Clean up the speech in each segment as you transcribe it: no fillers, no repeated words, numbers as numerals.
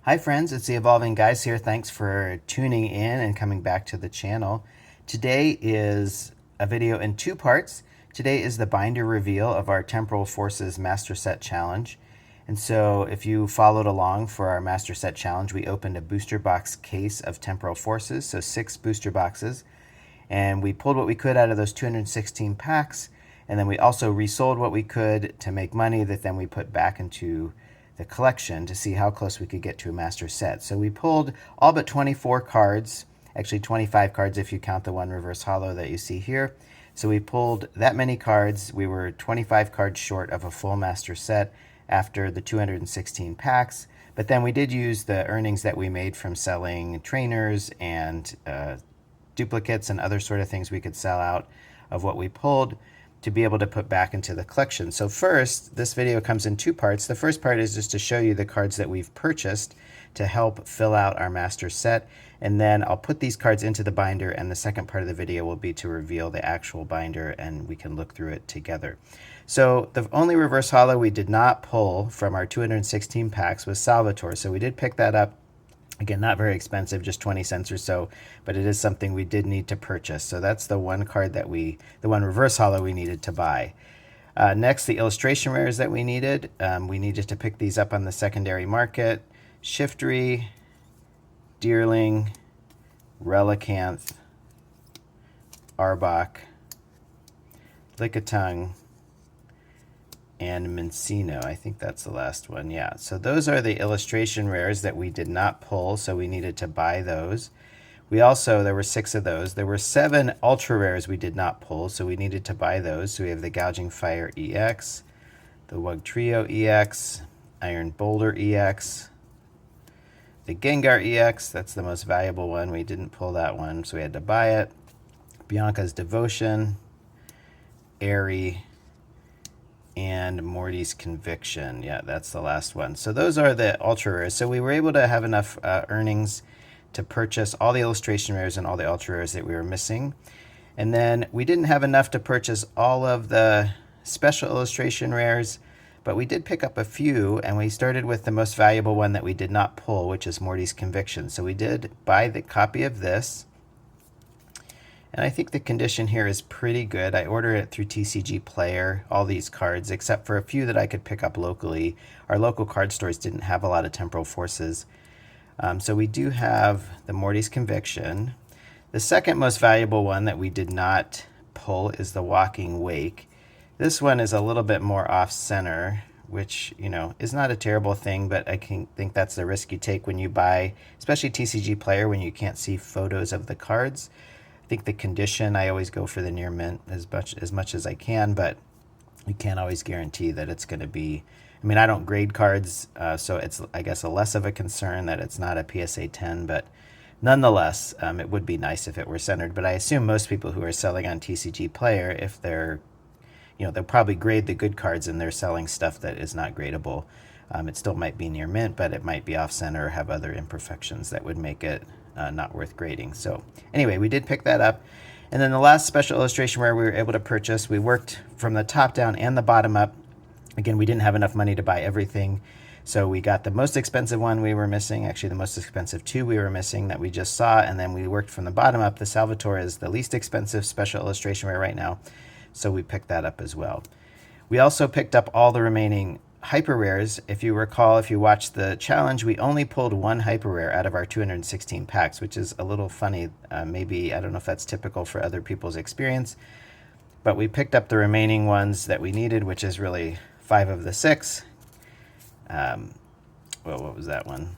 Hi friends, it's the Evolving Guys here. Thanks for tuning in and coming back to the channel. Today is a video in two parts. Today is the binder reveal of our Temporal Forces Master Set Challenge. And so if you followed along for our Master Set Challenge, we opened a booster box case of Temporal Forces, so 6 booster boxes. And we pulled what we could out of those 216 packs. And then we also resold what we could to make money that then we put back into the collection to see how close we could get to a master set. So we pulled all but 24 cards, actually 25 cards if you count the one reverse holo that you see here. So we pulled that many cards. We were 25 cards short of a full master set after the 216 packs. But then we did use the earnings that we made from selling trainers and duplicates and other sort of things we could sell out of what we pulled to be able to put back into the collection. So first, this video comes in two parts. The first part is just to show you the cards that we've purchased to help fill out our master set. And then I'll put these cards into the binder, and the second part of the video will be to reveal the actual binder and we can look through it together. So the only reverse holo we did not pull from our 216 packs was Salvatore. So we did pick that up. Again, not very expensive, just 20 cents or so, but it is something we did need to purchase. So that's the one card that the one reverse holo we needed to buy. Next, the illustration rares that we needed. We needed to pick these up on the secondary market. Shiftry, Deerling, Relicanth, Arbok, Lickitung, and Mincino. I think that's the last one. Yeah, so those are the illustration rares that we did not pull, so we needed to buy those. We also, there were 6 of those. There were 7 ultra rares we did not pull, so we needed to buy those. So we have the Gouging Fire EX, the Wugtrio EX, Iron Boulder EX, the Gengar EX, that's the most valuable one. We didn't pull that one, so we had to buy it. Bianca's Devotion, Airy, and Morty's Conviction. Yeah, that's the last one. So those are the ultra rares. So we were able to have enough earnings to purchase all the illustration rares and all the ultra rares that we were missing. And then we didn't have enough to purchase all of the special illustration rares, but we did pick up a few, and we started with the most valuable one that we did not pull, which is Morty's Conviction. So we did buy the copy of this. And I think the condition here is pretty good. I ordered it through TCG Player, all these cards, except for a few that I could pick up locally. Our local card stores didn't have a lot of Temporal Forces. So we do have the Morty's Conviction. The second most valuable one that we did not pull is the Walking Wake. This one is a little bit more off-center, which, you know, is not a terrible thing, but I think that's the risk you take when you buy, especially TCG Player, when you can't see photos of the cards. I think the condition, I always go for the near mint as much as I can, but you can't always guarantee that it's going to be. I mean, I don't grade cards, so it's, I guess, a less of a concern that it's not a PSA 10, but nonetheless, it would be nice if it were centered. But I assume most people who are selling on TCG Player, if they're, you know, they'll probably grade the good cards and they're selling stuff that is not gradable. It still might be near mint, but it might be off center or have other imperfections that would make it not worth grading. So anyway, we did pick that up. And then the last special illustration rare we were able to purchase, we worked from the top down and the bottom up. Again, we didn't have enough money to buy everything. So we got the most expensive one we were missing, actually the most expensive 2 we were missing that we just saw. And then we worked from the bottom up. The Salvatore is the least expensive special illustration rare right now. So we picked that up as well. We also picked up all the remaining hyper rares. If you recall, if you watched the challenge, we only pulled 1 hyper rare out of our 216 packs, which is a little funny. Maybe, I don't know if that's typical for other people's experience, but we picked up the remaining ones that we needed, which is really 5 of the 6. Well, what was that one?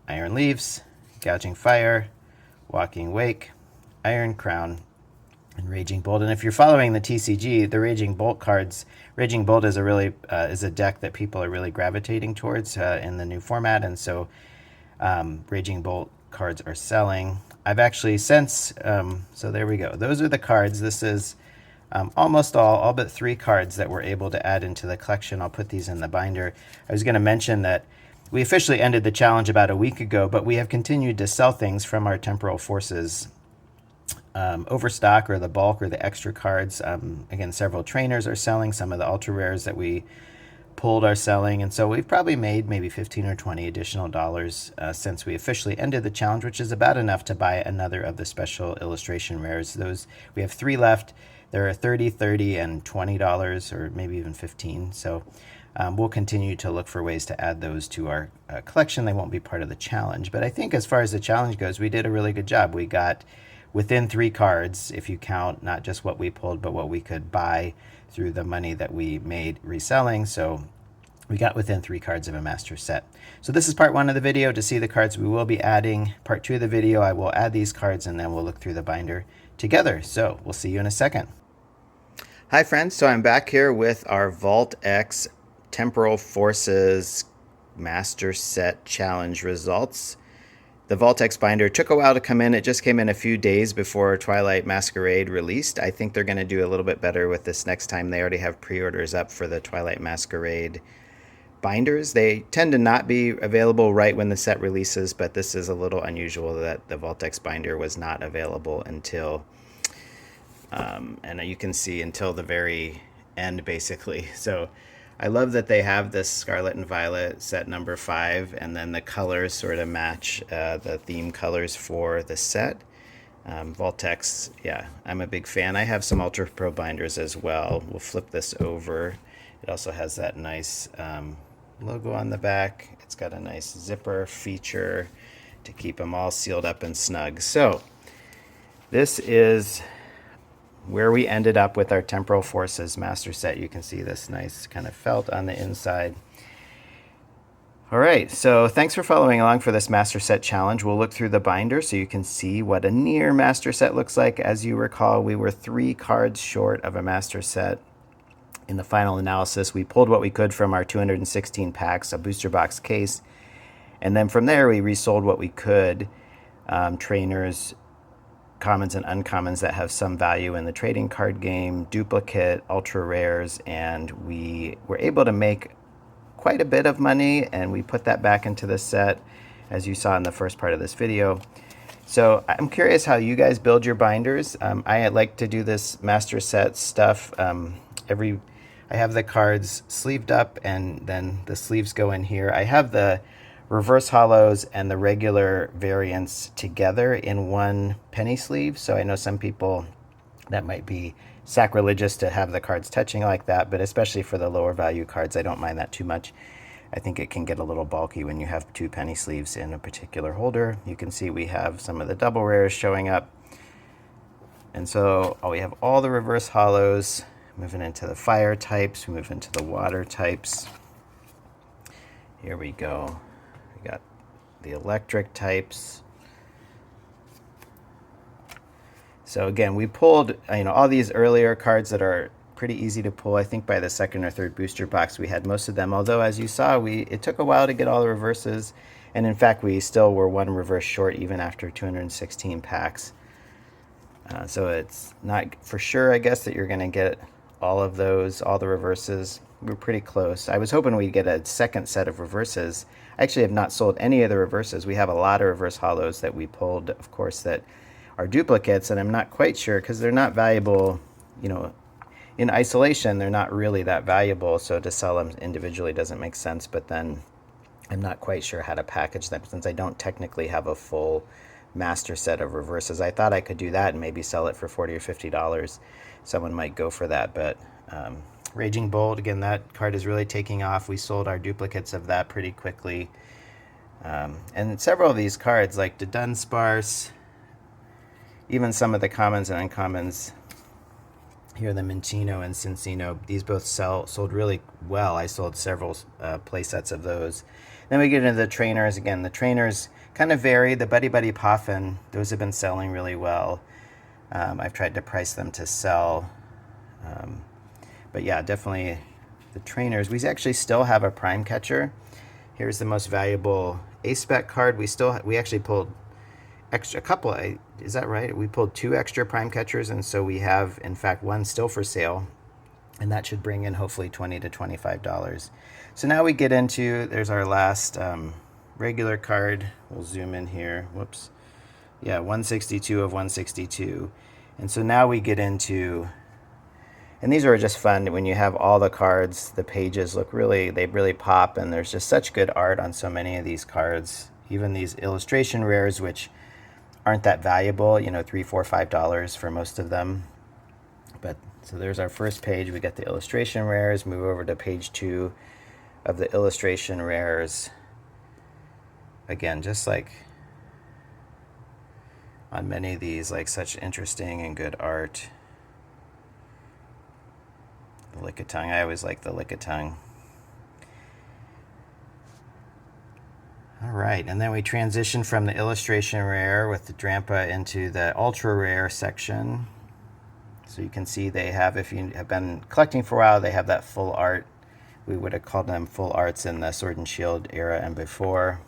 Iron Leaves, Gouging Fire, Walking Wake, Iron Crown, and Raging Bolt. And if you're following the TCG, the Raging Bolt cards, Raging Bolt is a deck that people are really gravitating towards in the new format, and so Raging Bolt cards are selling. I've actually since, so there we go. Those are the cards. This is almost all but 3 cards that we're able to add into the collection. I'll put these in the binder. I was going to mention that we officially ended the challenge about a week ago, but we have continued to sell things from our Temporal Forces overstock, or the bulk, or the extra cards. Again, several trainers are selling some of the ultra rares that we pulled are selling, and so we've probably made maybe 15 or 20 additional dollars since we officially ended the challenge, which is about enough to buy another of the special illustration rares. Those, we have 3 left. There are 30, 30, and $20, or maybe even 15. So we'll continue to look for ways to add those to our collection. They won't be part of the challenge, but I think as far as the challenge goes, we did a really good job. We got within 3 cards, if you count not just what we pulled, but what we could buy through the money that we made reselling. So we got within 3 cards of a master set. So this is part 1 of the video to see the cards we will be adding. Part 2 of the video, I will add these cards and then we'll look through the binder together. So we'll see you in a second. Hi friends, so I'm back here with our Vault X Temporal Forces Master Set Challenge results. The Vault X binder took a while to come in. It just came in a few days before Twilight Masquerade released. I think they're going to do a little bit better with this next time. They already have pre-orders up for the Twilight Masquerade binders. They tend to not be available right when the set releases, but this is a little unusual that the Vault X binder was not available until, and you can see until the very end basically. So I love that they have this Scarlet and Violet set number 5, and then the colors sort of match the theme colors for the set. Vault X, yeah, I'm a big fan. I have some Ultra Pro binders as well. We'll flip this over. It also has that nice logo on the back. It's got a nice zipper feature to keep them all sealed up and snug. So this is where we ended up with our Temporal Forces Master Set. You can see this nice kind of felt on the inside. All right, so thanks for following along for this Master Set Challenge. We'll look through the binder so you can see what a near Master Set looks like. As you recall, we were 3 cards short of a Master Set. In the final analysis, we pulled what we could from our 216 packs, a booster box case, and then from there we resold what we could, trainers, commons and uncommons that have some value in the trading card game, duplicate, ultra rares, and we were able to make quite a bit of money, and we put that back into the set, as you saw in the first part of this video. So I'm curious how you guys build your binders. I like to do this master set stuff. I have the cards sleeved up, and then the sleeves go in here. I have the reverse hollows and the regular variants together in one penny sleeve. So I know some people, that might be sacrilegious to have the cards touching like that, but especially for the lower value cards, I don't mind that too much. I think it can get a little bulky when you have 2 penny sleeves in a particular holder. You can see we have some of the double rares showing up. And so we have all the reverse hollows. Moving into the fire types, we move into the water types. Here we go. We got the electric types. So again, we pulled all these earlier cards that are pretty easy to pull. I think by the 2nd or 3rd booster box we had most of them, although as you saw, it took a while to get all the reverses, and in fact we still were 1 reverse short even after 216 packs. So it's not for sure, I guess, that you're going to get all of those, all the reverses. We're pretty close. I was hoping we'd get a second set of reverses. I actually have not sold any of the reverses. We have a lot of reverse hollows that we pulled, of course, that are duplicates, and I'm not quite sure because they're not valuable, in isolation, they're not really that valuable, so to sell them individually doesn't make sense, but then I'm not quite sure how to package them since I don't technically have a full master set of reverses. I thought I could do that and maybe sell it for $40 or $50. Someone might go for that, but Raging Bolt, again, that card is really taking off. We sold our duplicates of that pretty quickly. And several of these cards, like the Dunsparce, even some of the commons and uncommons, here the Minccino and Cincino, these both sold really well. I sold several play sets of those. Then we get into the trainers. Again, the trainers kind of vary. The Buddy Buddy Poffin, those have been selling really well. I've tried to price them to sell. But yeah, definitely the trainers. We actually still have a Prime Catcher. Here's the most valuable A-Spec card. We actually pulled a couple, is that right? We pulled 2 extra Prime Catchers, and so we have, in fact, 1 still for sale. And that should bring in hopefully $20 to $25. So now we get into, there's our last regular card. We'll zoom in here. Whoops. Yeah, 162 of 162. And so now we get into And these are just fun when you have all the cards. The pages look they really pop, and there's just such good art on so many of these cards. Even these illustration rares, which aren't that valuable, you know, $3, $4, $5 for most of them. But so there's our first page. We got the illustration rares. Move over to page 2 of the illustration rares. Again, just like on many of these, like such interesting and good art. The Lickitung, I always like the Lickitung. All right, and then we transition from the illustration rare with the Drampa into the ultra rare section. So you can see they have, if you have been collecting for a while, they have that full art. We would have called them full arts in the Sword and Shield era and before.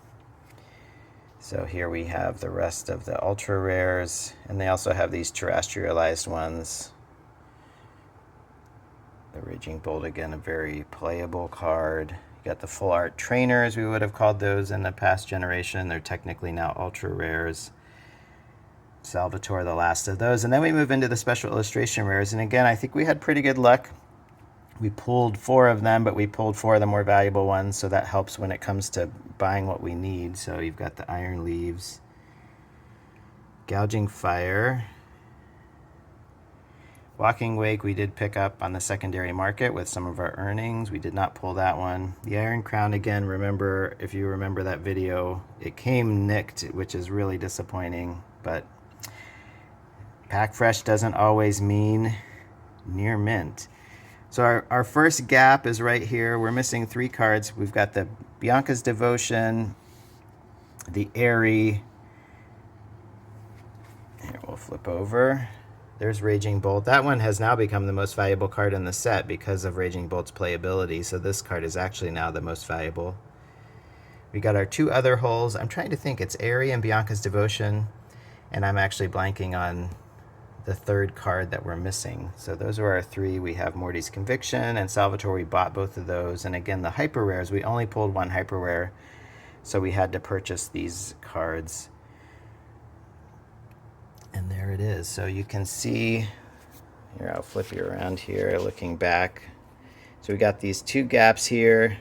So here we have the rest of the ultra rares, and they also have these terrestrialized ones. The Raging Bolt, again, a very playable card. You got the full art trainers, we would have called those in the past generation. They're technically now ultra rares. Salvatore, the last of those. And then we move into the special illustration rares. And again, I think we had pretty good luck. We pulled 4 of them, but we pulled 4 of the more valuable ones, so that helps when it comes to buying what we need. So you've got the Iron Leaves, Gouging Fire, Walking Wake we did pick up on the secondary market with some of our earnings. We did not pull that one. The Iron Crown, again, remember, if you remember that video, it came nicked, which is really disappointing, but pack fresh doesn't always mean near mint. So our first gap is right here. We're missing 3 cards. We've got the Bianca's Devotion, the Airy. Here, we'll flip over. There's Raging Bolt. That one has now become the most valuable card in the set because of Raging Bolt's playability. So this card is actually now the most valuable. We got our 2 other holes. I'm trying to think. It's Airy and Bianca's Devotion. And I'm actually blanking on the 3rd card that we're missing. So those are our 3. We have Morty's Conviction and Salvatore. We bought both of those. And again, the hyper rares, we only pulled 1 hyper rare, so we had to purchase these cards. And there it is. So you can see here, I'll flip you around here looking back. So we got these 2 gaps here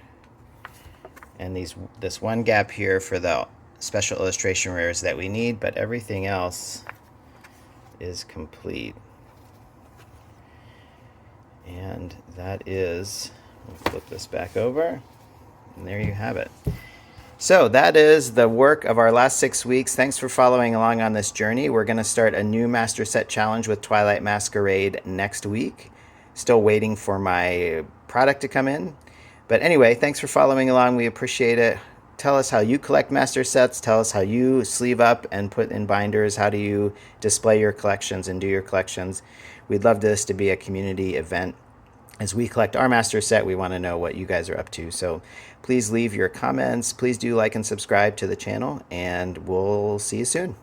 and this 1 gap here for the special illustration rares that we need, but everything else is complete. And that is, we'll flip this back over, and there you have it. So that is the work of our last 6 weeks. Thanks for following along on this journey. We're going to start a new Master Set Challenge with Twilight Masquerade next week. Still waiting for my product to come in. But anyway, thanks for following along. We appreciate it. Tell us how you collect master sets. Tell us how you sleeve up and put in binders. How do you display your collections and do your collections? We'd love this to be a community event. As we collect our master set, we want to know what you guys are up to. So please leave your comments. Please do like and subscribe to the channel, and we'll see you soon.